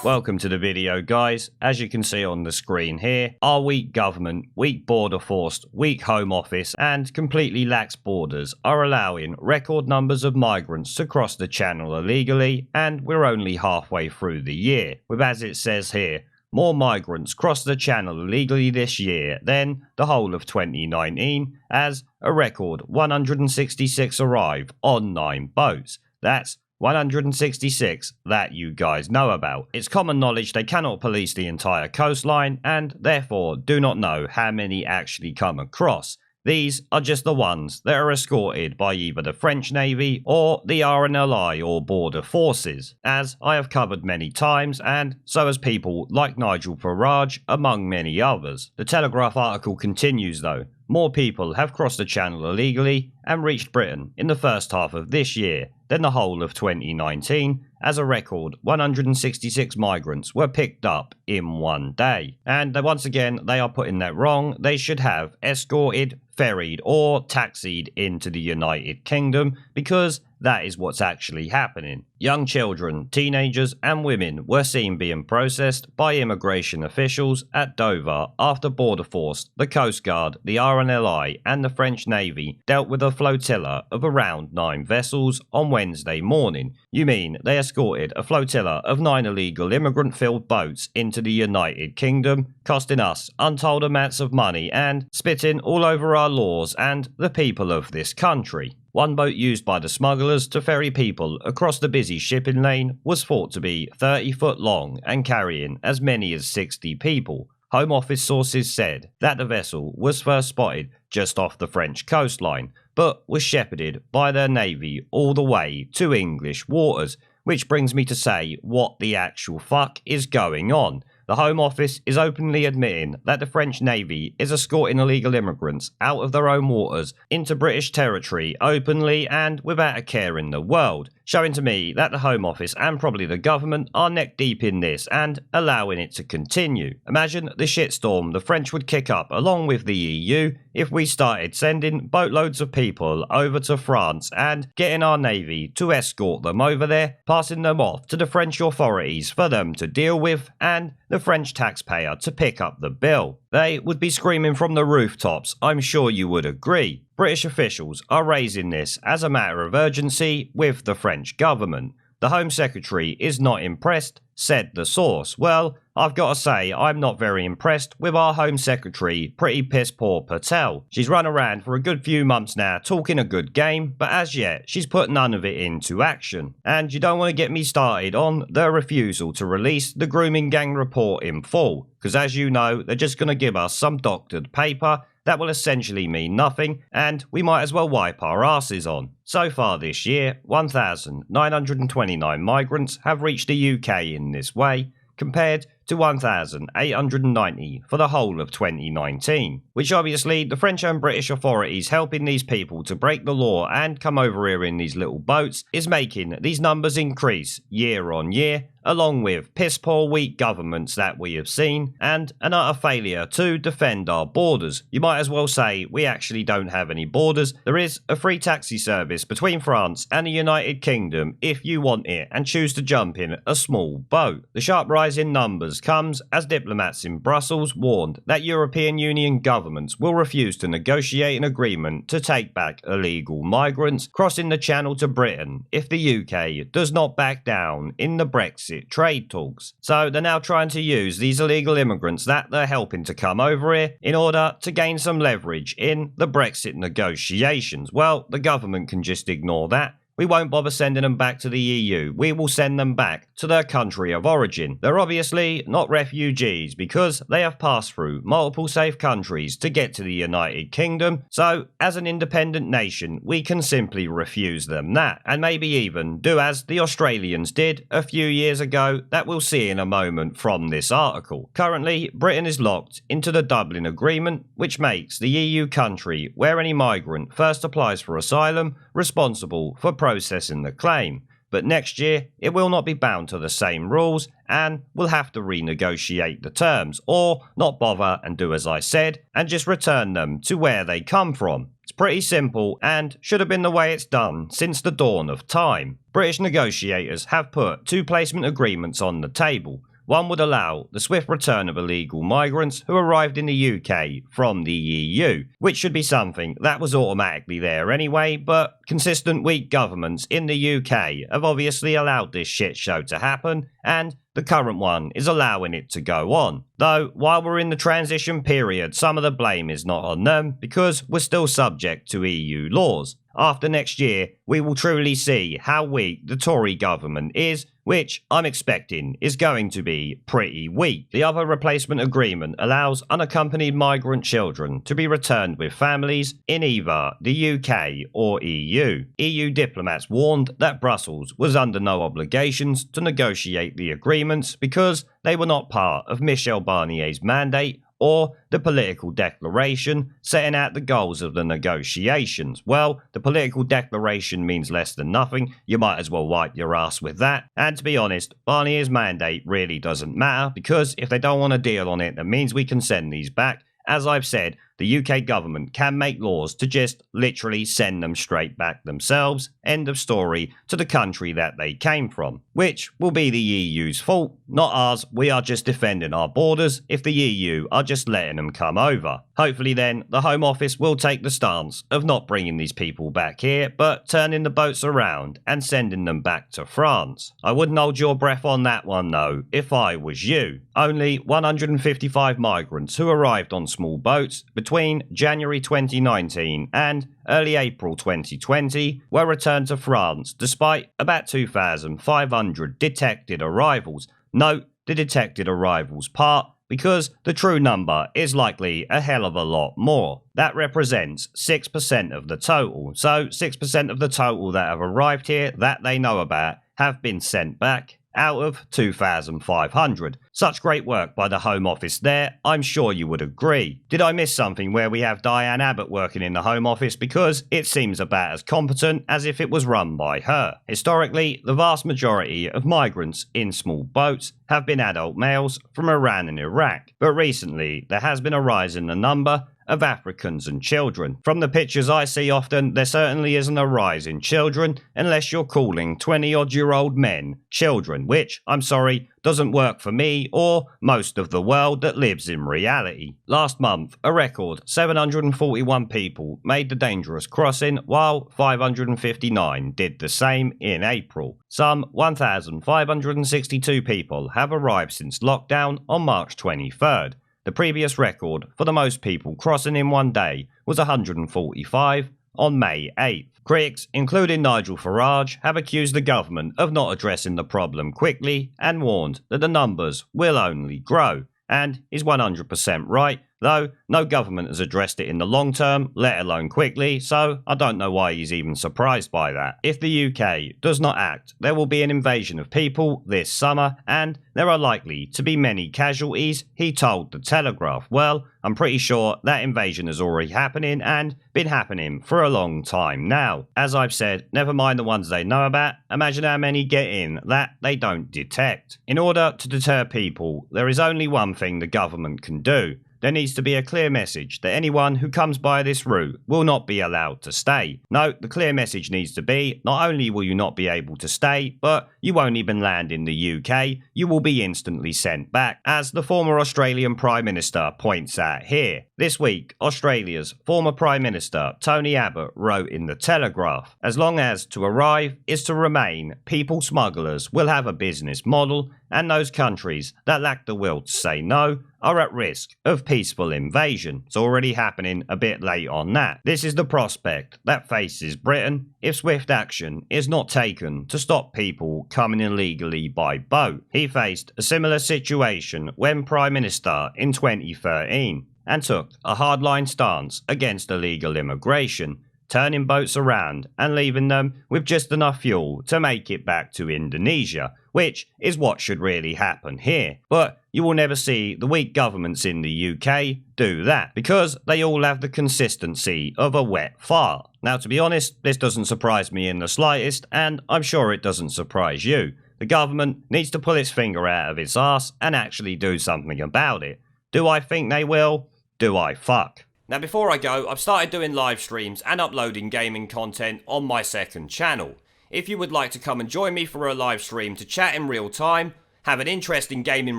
Welcome to the video, guys. As you can see on the screen here, our weak government, weak border force, weak Home Office and completely lax borders are allowing record numbers of migrants to cross the channel illegally, and we're only halfway through the year, with, as it says here, more migrants crossed the channel illegally this year than the whole of 2019, as a record 166 arrive on 9 boats. That's 166 that you guys know about. It's common knowledge they cannot police the entire coastline and therefore do not know how many actually come across. These are just the ones that are escorted by either the French Navy or the RNLI or border forces, as I have covered many times, and so has people like Nigel Farage, among many others. The Telegraph article continues though. More people have crossed the channel illegally and reached Britain in the first half of this year than the whole of 2019, as a record 166 migrants were picked up in one day. And once again, they are putting that wrong. They should have escorted, ferried or taxied into the United Kingdom, because that is what's actually happening. Young children, teenagers and women were seen being processed by immigration officials at Dover after Border Force, the Coast Guard, the RNLI and the French Navy dealt with a flotilla of around 9 vessels on Wednesday morning. You mean they escorted a flotilla of 9 illegal immigrant-filled boats into the United Kingdom, costing us untold amounts of money and spitting all over our laws and the people of this country. One boat used by the smugglers to ferry people across the busy shipping lane was thought to be 30 foot long and carrying as many as 60 people. Home Office sources said that the vessel was first spotted just off the French coastline, but was shepherded by their navy all the way to English waters, which brings me to say, what the actual fuck is going on? The Home Office is openly admitting that the French Navy is escorting illegal immigrants out of their own waters into British territory openly and without a care in the world, showing to me that the Home Office and probably the government are neck deep in this and allowing it to continue. Imagine the shitstorm the French would kick up along with the EU if we started sending boatloads of people over to France and getting our Navy to escort them over there, passing them off to the French authorities for them to deal with, and the French taxpayer to pick up the bill. They would be screaming from the rooftops, I'm sure you would agree. British officials are raising this as a matter of urgency with the French government. The Home Secretary is not impressed, said the source. Well, I've got to say, I'm not very impressed with our Home Secretary, pretty piss poor Patel. She's run around for a good few months now talking a good game, but as yet, she's put none of it into action. And you don't want to get me started on the refusal to release the grooming gang report in full, because as you know, they're just going to give us some doctored paper that will essentially mean nothing, and we might as well wipe our asses on. So far this year, 1,929 migrants have reached the UK in this way, compared to 1,890 for the whole of 2019, which obviously the French and British authorities helping these people to break the law and come over here in these little boats is making these numbers increase year on year, along with piss poor weak governments that we have seen and an utter failure to defend our borders. You might as well say we actually don't have any borders. There is a free taxi service between France and the United Kingdom if you want it and choose to jump in a small boat. The sharp rise in numbers comes as diplomats in Brussels warned that European Union governments will refuse to negotiate an agreement to take back illegal migrants crossing the Channel to Britain if the UK does not back down in the Brexit trade talks. So they're now trying to use these illegal immigrants that they're helping to come over here in order to gain some leverage in the Brexit negotiations. Well, the government can just ignore that. We won't bother sending them back to the EU. We will send them back to their country of origin. They're obviously not refugees because they have passed through multiple safe countries to get to the United Kingdom. So, as an independent nation, we can simply refuse them that. And maybe even do as the Australians did a few years ago, that we'll see in a moment from this article. Currently, Britain is locked into the Dublin Agreement, which makes the EU country where any migrant first applies for asylum responsible for processing the claim. But next year, it will not be bound to the same rules and will have to renegotiate the terms, or not bother and do as I said, and just return them to where they come from. It's pretty simple and should have been the way it's done since the dawn of time. British negotiators have put 2 placement agreements on the table, one would allow the swift return of illegal migrants who arrived in the UK from the EU, which should be something that was automatically there anyway, but consistent weak governments in the UK have obviously allowed this shit show to happen, and the current one is allowing it to go on. Though, while we're in the transition period, some of the blame is not on them because we're still subject to EU laws. After next year, we will truly see how weak the Tory government is, which I'm expecting is going to be pretty weak. The other replacement agreement allows unaccompanied migrant children to be returned with families in either the UK or EU. EU diplomats warned that Brussels was under no obligations to negotiate the agreements because they were not part of Michel Barnier's mandate or the political declaration setting out the goals of the negotiations. Well, the political declaration means less than nothing. You might as well wipe your ass with that. And to be honest, Barnier's mandate really doesn't matter because if they don't want to deal on it, that means we can send these back. As I've said, the UK government can make laws to just literally send them straight back themselves, end of story, to the country that they came from, which will be the EU's fault, not ours. We are just defending our borders if the EU are just letting them come over. Hopefully then, the Home Office will take the stance of not bringing these people back here, but turning the boats around and sending them back to France. I wouldn't hold your breath on that one though, if I was you. Only 155 migrants who arrived on small boats between January 2019 and early April 2020 were returned to France despite about 2,500 detected arrivals. Note the detected arrivals part because the true number is likely a hell of a lot more. That represents 6% of the total. So 6% of the total that have arrived here that they know about have been sent back out of 2,500. Such great work by the Home Office there, I'm sure you would agree. Did I miss something where we have Diane Abbott working in the Home Office because it seems about as competent as if it was run by her? Historically, the vast majority of migrants in small boats have been adult males from Iran and Iraq, but recently there has been a rise in the number of Africans and children. From the pictures I see often, there certainly isn't a rise in children unless you're calling 20-odd-year-old men children, which, I'm sorry, doesn't work for me or most of the world that lives in reality. Last month, a record 741 people made the dangerous crossing, while 559 did the same in April. Some 1,562 people have arrived since lockdown on March 23rd. The previous record for the most people crossing in one day was 145 on May 8th. Critics, including Nigel Farage, have accused the government of not addressing the problem quickly and warned that the numbers will only grow. And is 100% right, though no government has addressed it in the long term, let alone quickly, so I don't know why he's even surprised by that. If the UK does not act, there will be an invasion of people this summer, and there are likely to be many casualties, he told The Telegraph. Well, I'm pretty sure that invasion is already happening and been happening for a long time now. As I've said, never mind the ones they know about, imagine how many get in that they don't detect. In order to deter people, there is only one thing the government can do. There needs to be a clear message that anyone who comes by this route will not be allowed to stay. No, the clear message needs to be, not only will you not be able to stay, but you won't even land in the UK, you will be instantly sent back, as the former Australian Prime Minister points out here. This week, Australia's former Prime Minister, Tony Abbott, wrote in The Telegraph, as long as to arrive is to remain, people smugglers will have a business model, and those countries that lack the will to say no are at risk of peaceful invasion. It's already happening a bit late on that. This is the prospect that faces Britain if swift action is not taken to stop people coming illegally by boat. He faced a similar situation when Prime Minister in 2013 and took a hardline stance against illegal immigration, turning boats around and leaving them with just enough fuel to make it back to Indonesia, which is what should really happen here. But you will never see the weak governments in the UK do that, because they all have the consistency of a wet fart. Now, to be honest, this doesn't surprise me in the slightest, and I'm sure it doesn't surprise you. The government needs to pull its finger out of its arse and actually do something about it. Do I think they will? Do I fuck? Now, before I go, I've started doing live streams and uploading gaming content on my second channel. If you would like to come and join me for a live stream to chat in real time, have an interest in gaming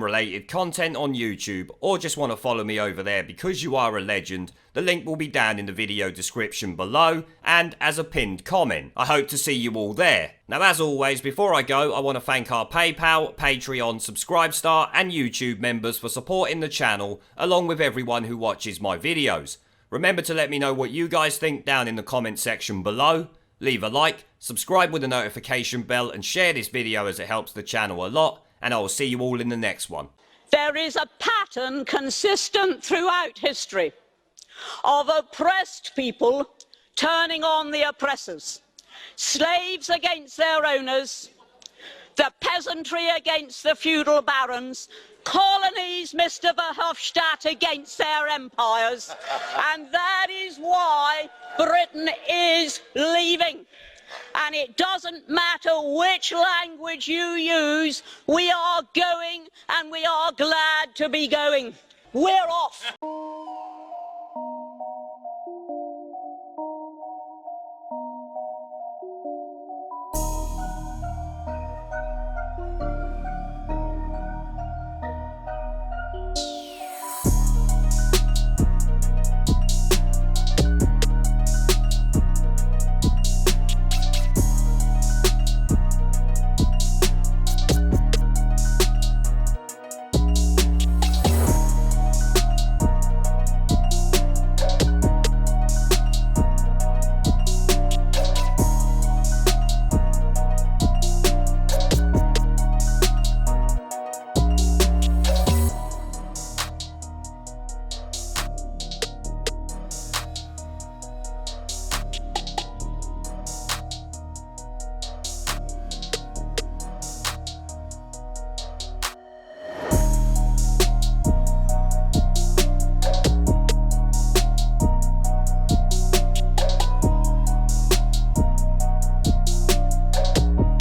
related content on YouTube, or just want to follow me over there because you are a legend, the link will be down in the video description below and as a pinned comment. I hope to see you all there. Now as always, before I go, I want to thank our PayPal, Patreon, Subscribestar and YouTube members for supporting the channel, along with everyone who watches my videos. Remember to let me know what you guys think down in the comment section below. Leave a like, subscribe with the notification bell and share this video as it helps the channel a lot. And I will see you all in the next one. There is a pattern consistent throughout history of oppressed people turning on the oppressors. Slaves against their owners, the peasantry against the feudal barons, colonies, Mr. Verhofstadt, against their empires. And that is why Britain is leaving. And it doesn't matter which language you use, we are going and we are glad to be going. We're off.